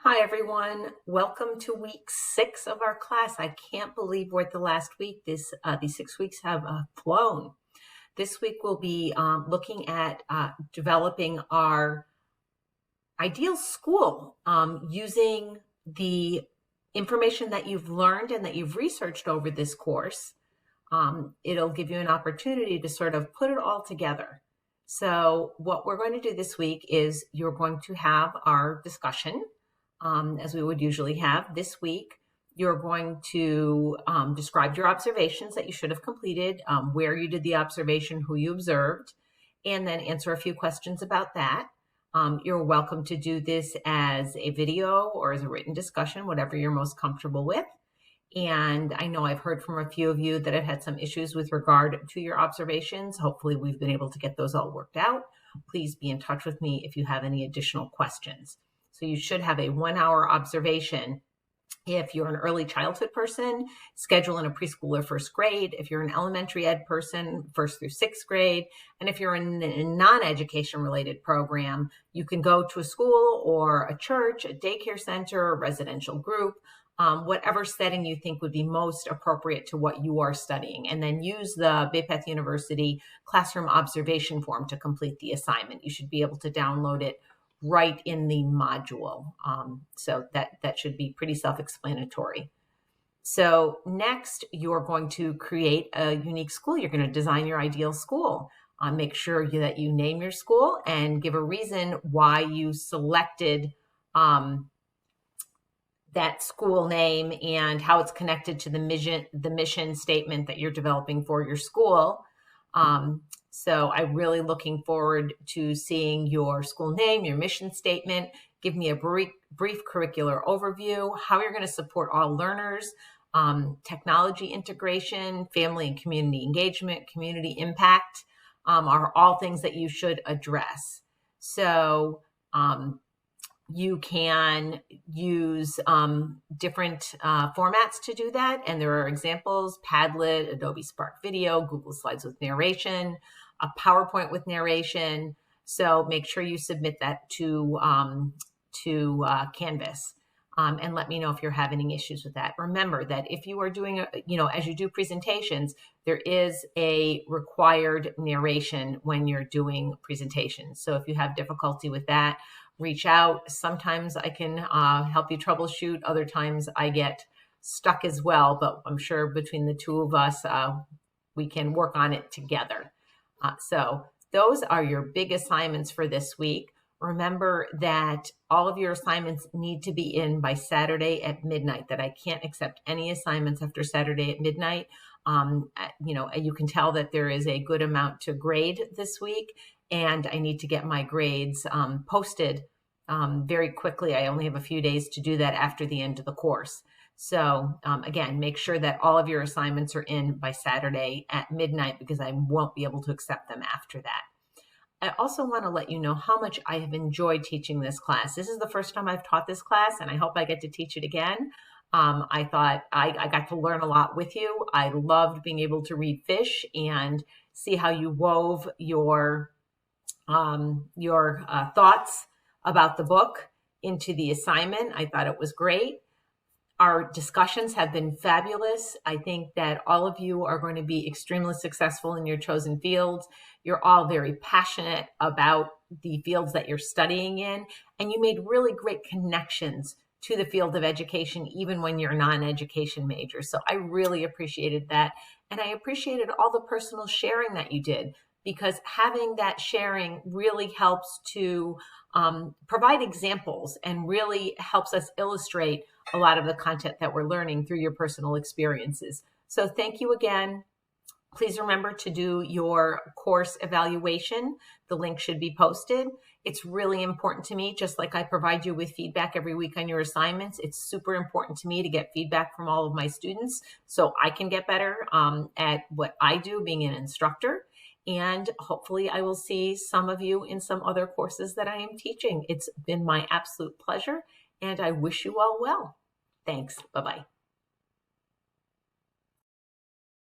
Hi, everyone. Welcome to week 6 of our class. I can't believe we're at the last week. These 6 weeks have flown. This week we'll be looking at developing our ideal school using the information that you've learned and that you've researched over this course. It'll give you an opportunity to sort of put it all together. So what we're going to do this week is you're going to have our discussion as we would usually have. This week, you're going to describe your observations that you should have completed, where you did the observation, who you observed, and then answer a few questions about that. You're welcome to do this as a video or as a written discussion, whatever you're most comfortable with. And I know I've heard from a few of you that have had some issues with regard to your observations. Hopefully we've been able to get those all worked out. Please be in touch with me if you have any additional questions. So you should have a 1-hour observation. If you're an early childhood person, schedule in a preschool or first grade. If you're an elementary ed person, 1st through 6th grade. And if you're in a non-education related program, you can go to a school or a church, a daycare center, a residential group, whatever setting you think would be most appropriate to what you are studying. And then use the Bay Path University classroom observation form to complete the assignment. You should be able to download it right in the module. So that should be pretty self-explanatory. So next, you're going to create a unique school. You're going to design your ideal school. Make sure that you name your school and give a reason why you selected that school name and how it's connected to the mission statement that you're developing for your school. So I'm really looking forward to seeing your school name, your mission statement. Give me a brief curricular overview, how you're going to support all learners, technology integration, family and community engagement, community impact are all things that you should address. So you can use different formats to do that. And there are examples: Padlet, Adobe Spark Video, Google Slides with narration, a PowerPoint with narration. So make sure you submit that to Canvas and let me know if you're having any issues with that. Remember that if you are doing, as you do presentations, there is a required narration when you're doing presentations. So if you have difficulty with that, reach out. Sometimes I can help you troubleshoot. Other times I get stuck as well, but I'm sure between the two of us, we can work on it together. So those are your big assignments for this week. Remember that all of your assignments need to be in by Saturday at midnight, that I can't accept any assignments after Saturday at midnight. You can tell that there is a good amount to grade this week, and I need to get my grades posted very quickly. I only have a few days to do that after the end of the course. So again, make sure that all of your assignments are in by Saturday at midnight, because I won't be able to accept them after that. I also want to let you know how much I have enjoyed teaching this class. This is the first time I've taught this class, and I hope I get to teach it again. I thought I got to learn a lot with you. I loved being able to read Fish and see how you wove your thoughts about the book into the assignment. I thought it was great. Our discussions have been fabulous. I think that all of you are going to be extremely successful in your chosen fields. You're all very passionate about the fields that you're studying in, and you made really great connections to the field of education, even when you're a non-education major. So I really appreciated that. And I appreciated all the personal sharing that you did, because having that sharing really helps to provide examples and really helps us illustrate a lot of the content that we're learning through your personal experiences. So thank you again. Please remember to do your course evaluation. The link should be posted. It's really important to me, just like I provide you with feedback every week on your assignments. It's super important to me to get feedback from all of my students so I can get better at what I do, being an instructor. And hopefully I will see some of you in some other courses that I am teaching. It's been my absolute pleasure, and I wish you all well. Thanks. Bye-bye.